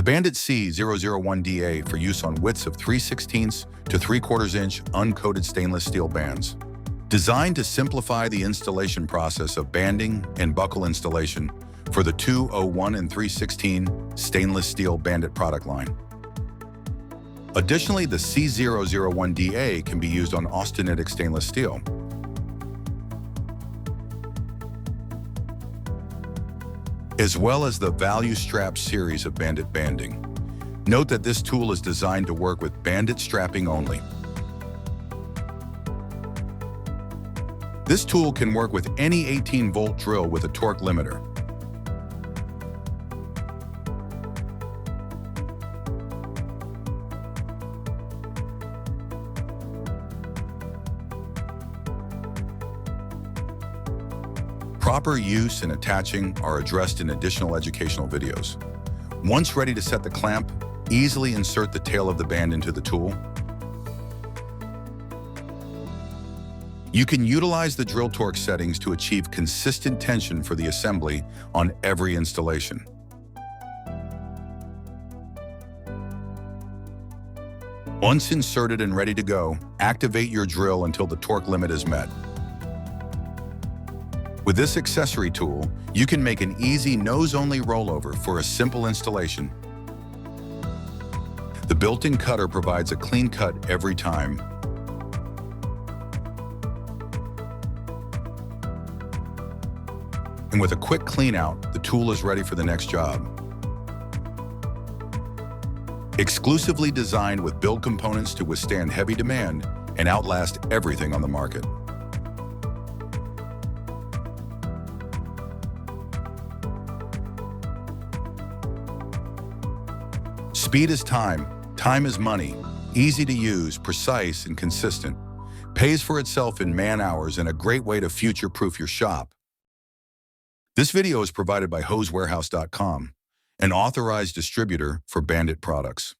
Bandit C001DA for use on widths of 3/16 to 3/4 inch uncoated stainless steel bands. Designed to simplify the installation process of banding and buckle installation for the 201 and 3/16 stainless steel Bandit product line. Additionally, the C001DA can be used on austenitic stainless steel. As well as the Value Strap series of Bandit banding. Note that this tool is designed to work with Bandit strapping only. This tool can work with any 18-volt drill with a torque limiter. Proper use and attaching are addressed in additional educational videos. Once ready to set the clamp, easily insert the tail of the band into the tool. You can utilize the drill torque settings to achieve consistent tension for the assembly on every installation. Once inserted and ready to go, activate your drill until the torque limit is met. With this accessory tool, you can make an easy nose-only rollover for a simple installation. The built-in cutter provides a clean cut every time. And with a quick clean out, the tool is ready for the next job. Exclusively designed with build components to withstand heavy demand and outlast everything on the market. Speed is time, time is money, easy to use, precise, and consistent. Pays for itself in man-hours and a great way to future-proof your shop. This video is provided by HoseWarehouse.com, an authorized distributor for Bandit products.